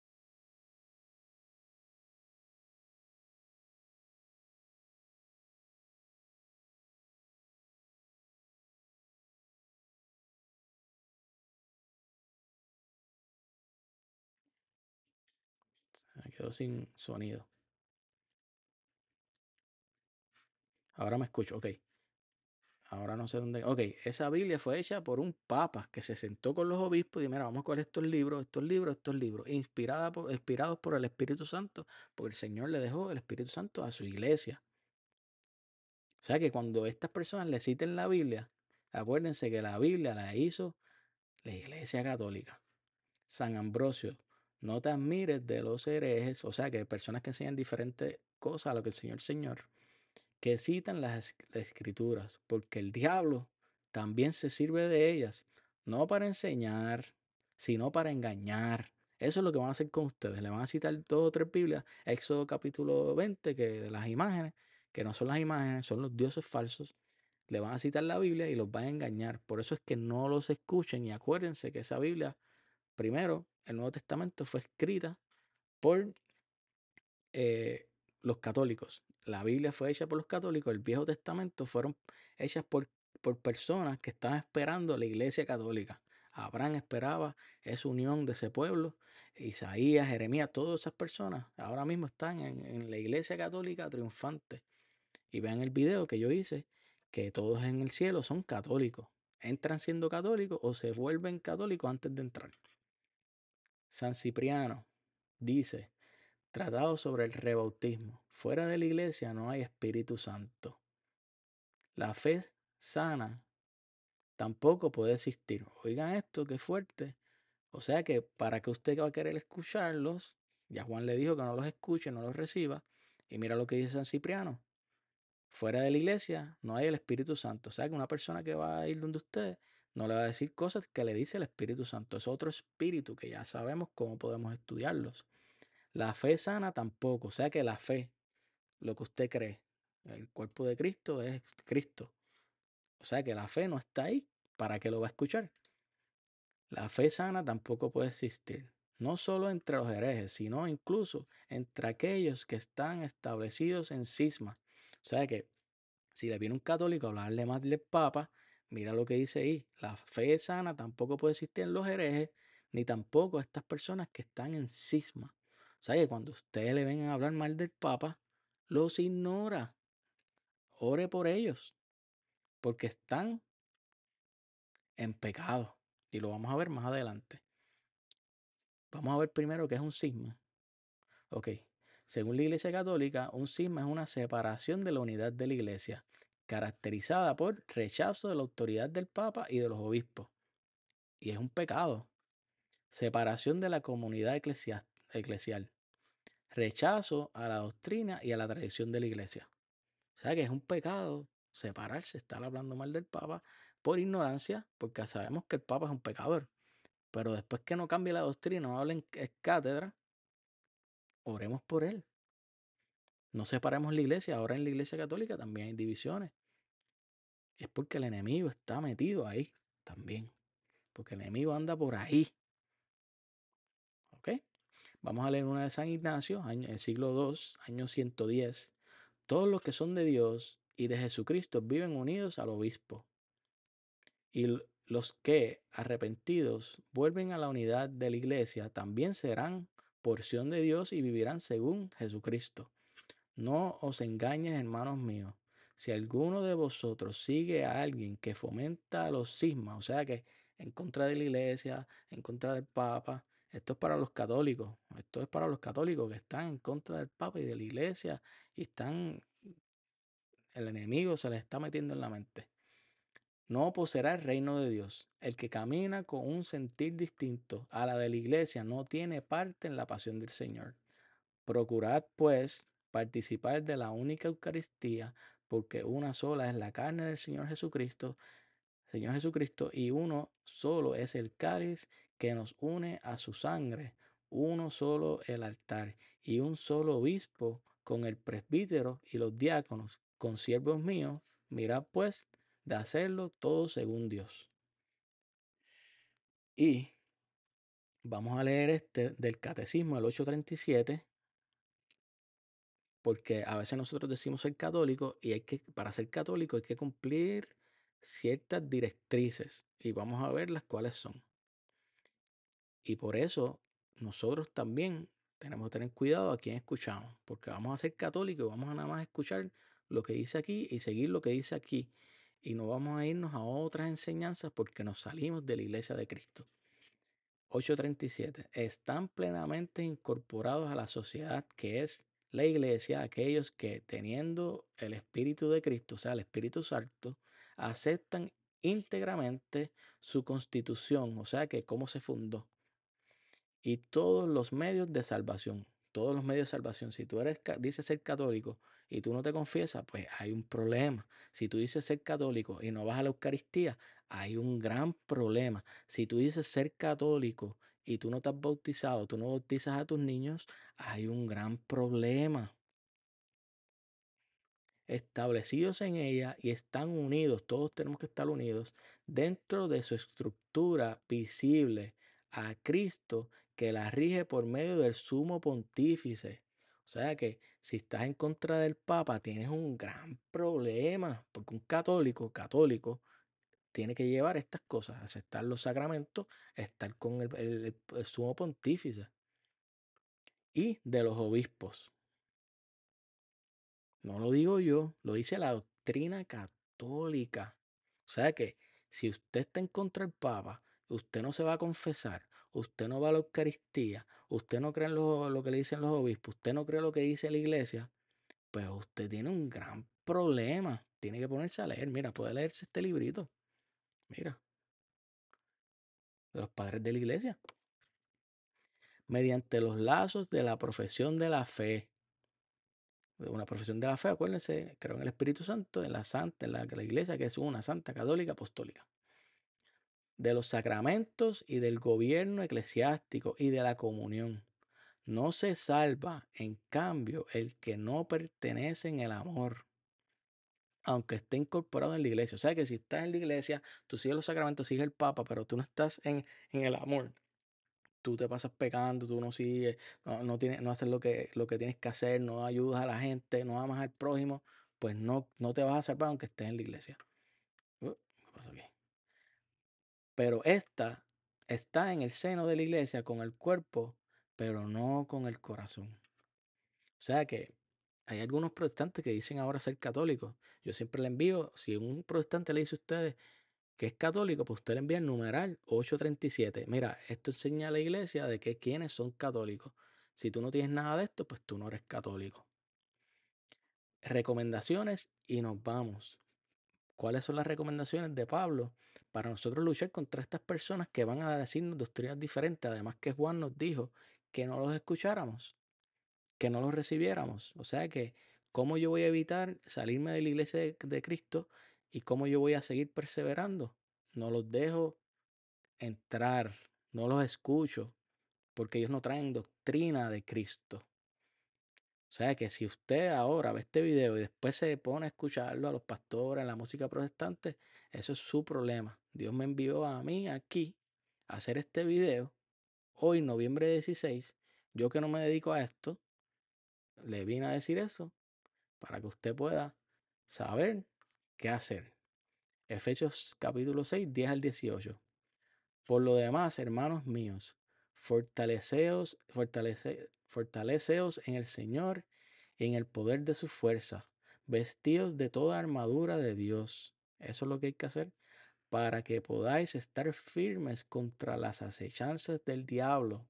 [SPEAKER 1] Me quedo sin sonido. Ahora me escucho, ok. Ahora no sé dónde. Ok, esa Biblia fue hecha por un papa que se sentó con los obispos y mira, vamos a coger estos libros, inspirados por el Espíritu Santo, porque el Señor le dejó el Espíritu Santo a su iglesia. O sea que cuando estas personas le citen la Biblia, acuérdense que la Biblia la hizo la Iglesia Católica. San Ambrosio, no te admires de los herejes, o sea que personas que enseñan diferentes cosas a lo que enseñó el Señor, que citan las escrituras, porque el diablo también se sirve de ellas, no para enseñar, sino para engañar. Eso es lo que van a hacer con ustedes. Le van a citar 2 o 3 Biblias, Éxodo capítulo 20, que de las imágenes, que no son las imágenes, son los dioses falsos. Le van a citar la Biblia y los van a engañar. Por eso es que no los escuchen y acuérdense que esa Biblia, primero, el Nuevo Testamento fue escrita por eh, los católicos. La Biblia fue hecha por los católicos, el Viejo Testamento fueron hechas por personas que estaban esperando la Iglesia Católica. Abraham esperaba esa unión de ese pueblo, Isaías, Jeremías, todas esas personas ahora mismo están en la Iglesia Católica triunfante. Y vean el video que yo hice, que todos en el cielo son católicos. Entran siendo católicos o se vuelven católicos antes de entrar. San Cipriano dice: Tratado sobre el rebautismo. Fuera de la iglesia no hay Espíritu Santo. La fe sana tampoco puede existir. Oigan esto, qué fuerte. O sea que para que usted va a querer escucharlos, ya Juan le dijo que no los escuche, no los reciba. Y mira lo que dice San Cipriano. Fuera de la iglesia no hay el Espíritu Santo. O sea que una persona que va a ir donde usted no le va a decir cosas que le dice el Espíritu Santo. Es otro espíritu que ya sabemos cómo podemos estudiarlos. La fe sana tampoco. O sea que la fe, lo que usted cree. El cuerpo de Cristo es Cristo. O sea que la fe no está ahí. ¿Para qué lo va a escuchar? La fe sana tampoco puede existir. No solo entre los herejes, sino incluso entre aquellos que están establecidos en cisma. O sea que si le viene un católico a hablarle más del Papa, mira lo que dice ahí. La fe sana tampoco puede existir en los herejes, ni tampoco estas personas que están en cisma. O sea que cuando ustedes le vengan a hablar mal del Papa, los ignora. Ore por ellos, porque están en pecado. Y lo vamos a ver más adelante. Vamos a ver primero qué es un cisma. Ok, según la Iglesia Católica, un cisma es una separación de la unidad de la Iglesia, caracterizada por rechazo de la autoridad del Papa y de los obispos. Y es un pecado. Separación de la comunidad eclesial. Rechazo a la doctrina y a la tradición de la Iglesia. O sea que es un pecado separarse, estar hablando mal del Papa por ignorancia, porque sabemos que el Papa es un pecador. Pero después que no cambie la doctrina, no hablen cátedra, oremos por él. No separemos la iglesia. Ahora en la iglesia católica también hay divisiones. Es porque el enemigo está metido ahí también. Porque el enemigo anda por ahí. ¿Ok? Vamos a leer una de San Ignacio, el siglo II, año 110. Todos los que son de Dios y de Jesucristo viven unidos al obispo. Y los que, arrepentidos, vuelven a la unidad de la iglesia, también serán porción de Dios y vivirán según Jesucristo. No os engañes, hermanos míos. Si alguno de vosotros sigue a alguien que fomenta los cismas, o sea que en contra de la iglesia, en contra del Papa, esto es para los católicos, esto es para los católicos que están en contra del Papa y de la iglesia y el enemigo se les está metiendo en la mente. No poseerá el reino de Dios. El que camina con un sentir distinto a la de la iglesia no tiene parte en la pasión del Señor. Procurad, pues, participar de la única Eucaristía, porque una sola es la carne del Señor Jesucristo, y uno solo es el cáliz que nos une a su sangre, uno solo el altar, y un solo obispo con el presbítero y los diáconos, consiervos míos, mirad pues de hacerlo todo según Dios. Y vamos a leer este del Catecismo, el 837. Porque a veces nosotros decimos ser católico y para ser católico hay que cumplir ciertas directrices y vamos a ver las cuáles son. Y por eso nosotros también Tenemos que tener cuidado a quién escuchamos, porque vamos a ser católicos y vamos a nada más escuchar lo que dice aquí y seguir lo que dice aquí. Y no vamos a irnos a otras enseñanzas porque nos salimos de la iglesia de Cristo. 8:37. Están plenamente incorporados a la sociedad que es la iglesia, aquellos que teniendo el Espíritu de Cristo, o sea, el Espíritu Santo, aceptan íntegramente su constitución, o sea, que cómo se fundó y todos los medios de salvación. Todos los medios de salvación. Si tú dices ser católico y tú no te confiesas, pues hay un problema. Si tú dices ser católico y no vas a la Eucaristía, hay un gran problema. Si tú dices ser católico y tú no te has bautizado, tú no bautizas a tus niños, hay un gran problema. Establecidos en ella y están unidos, todos tenemos que estar unidos dentro de su estructura visible a Cristo que la rige por medio del sumo pontífice. O sea que si estás en contra del Papa tienes un gran problema, porque un católico, tiene que llevar estas cosas, aceptar los sacramentos, estar con el sumo pontífice y de los obispos. No lo digo yo, lo dice la doctrina católica. O sea que si usted está en contra del Papa, usted no se va a confesar, usted no va a la Eucaristía, usted no cree en lo que le dicen los obispos, usted no cree lo que dice la iglesia, pues usted tiene un gran problema. Tiene que ponerse a leer. Mira, puede leerse este librito. Mira, de los padres de la iglesia. Mediante los lazos de la profesión de la fe. De una profesión de la fe, acuérdense, creo en el Espíritu Santo, en la santa, en la iglesia que es una santa católica apostólica, de los sacramentos y del gobierno eclesiástico y de la comunión. No se salva, en cambio, el que no pertenece en el amor, aunque esté incorporado en la iglesia. O sea que si estás en la iglesia, tú sigues los sacramentos, sigues el Papa, pero tú no estás en el amor. Tú te pasas pecando, tú no sigues, no haces lo que tienes que hacer, no ayudas a la gente, no amas al prójimo, pues no te vas a salvar aunque estés en la iglesia. ¿Qué pasó aquí? Pero esta está en el seno de la iglesia con el cuerpo, pero no con el corazón. O sea que hay algunos protestantes que dicen ahora ser católicos. Yo siempre le envío, si un protestante le dice a ustedes que es católico, pues usted le envía el numeral 837. Mira, esto enseña a la iglesia de que quienes son católicos. Si tú no tienes nada de esto, pues tú no eres católico. Recomendaciones y nos vamos. ¿Cuáles son las recomendaciones de Pablo para nosotros luchar contra estas personas que van a decirnos doctrinas diferentes? Además que Juan nos dijo que no los escucháramos, que no los recibiéramos. O sea que, ¿cómo yo voy a evitar salirme de la iglesia de Cristo y cómo yo voy a seguir perseverando? No los dejo entrar, no los escucho, porque ellos no traen doctrina de Cristo. O sea que si usted ahora ve este video y después se pone a escucharlo a los pastores, a la música protestante, eso es su problema. Dios me envió a mí aquí a hacer este video hoy, noviembre 16. Yo que no me dedico a esto, le vine a decir eso para que usted pueda saber qué hacer. Efesios capítulo 6, 10 al 18. Por lo demás, hermanos míos, fortaleceos en el Señor y en el poder de su fuerza, vestidos de toda armadura de Dios. Eso es lo que hay que hacer para que podáis estar firmes contra las acechanzas del diablo,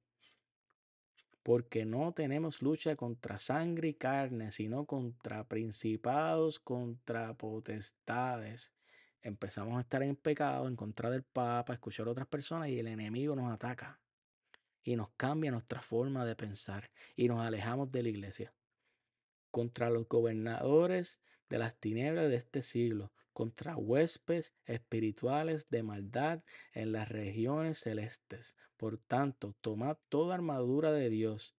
[SPEAKER 1] porque no tenemos lucha contra sangre y carne, sino contra principados, contra potestades. Empezamos a estar en pecado, en contra del Papa, a escuchar a otras personas y el enemigo nos ataca y nos cambia nuestra forma de pensar y nos alejamos de la iglesia. Contra los gobernadores de las tinieblas de este siglo, contra huéspedes espirituales de maldad en las regiones celestes. Por tanto, tomad toda armadura de Dios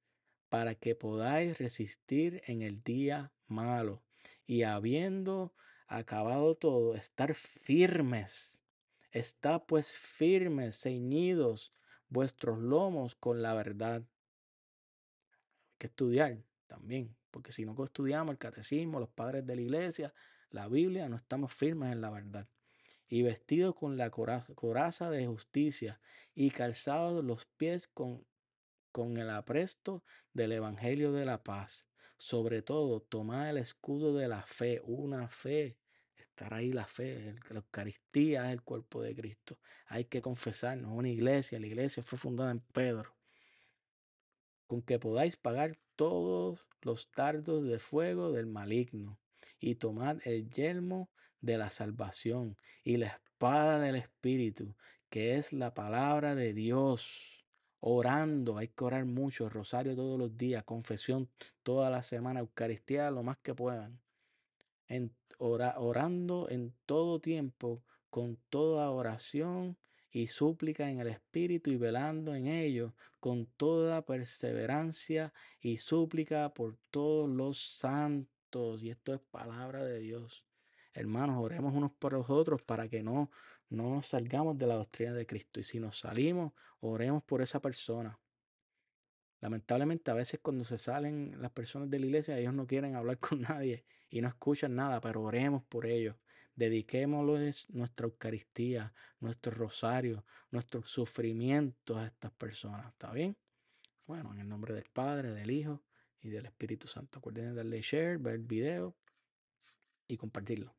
[SPEAKER 1] para que podáis resistir en el día malo y habiendo acabado todo, estar firmes. Está pues firmes, ceñidos vuestros lomos con la verdad. Hay que estudiar también, porque si no estudiamos el catecismo, los padres de la iglesia, la Biblia, no estamos firmes en la verdad. Y vestidos con la coraza de justicia y calzados los pies con con el apresto del Evangelio de la paz. Sobre todo, tomad el escudo de la fe, una fe. Estar ahí la fe, la Eucaristía es el cuerpo de Cristo. Hay que confesarnos, una iglesia, la iglesia fue fundada en Pedro, con que podáis pagar todos los dardos de fuego del maligno, y tomad el yelmo de la salvación y la espada del Espíritu, que es la palabra de Dios. Orando, hay que orar mucho, rosario todos los días, confesión toda la semana, Eucaristía lo más que puedan, orando en todo tiempo, con toda oración y súplica en el Espíritu, y velando en ello con toda perseverancia y súplica por todos los santos. Y esto es palabra de Dios. Hermanos, oremos unos por los otros para que no nos salgamos de la doctrina de Cristo. Y si nos salimos, oremos por esa persona. Lamentablemente, a veces cuando se salen las personas de la iglesia, ellos no quieren hablar con nadie y no escuchan nada, pero oremos por ellos. Dediquémosles nuestra Eucaristía, nuestro rosario, nuestros sufrimientos a estas personas. ¿Está bien? Bueno, en el nombre del Padre, del Hijo y del Espíritu Santo. Acuérdense de darle share, ver el video y compartirlo.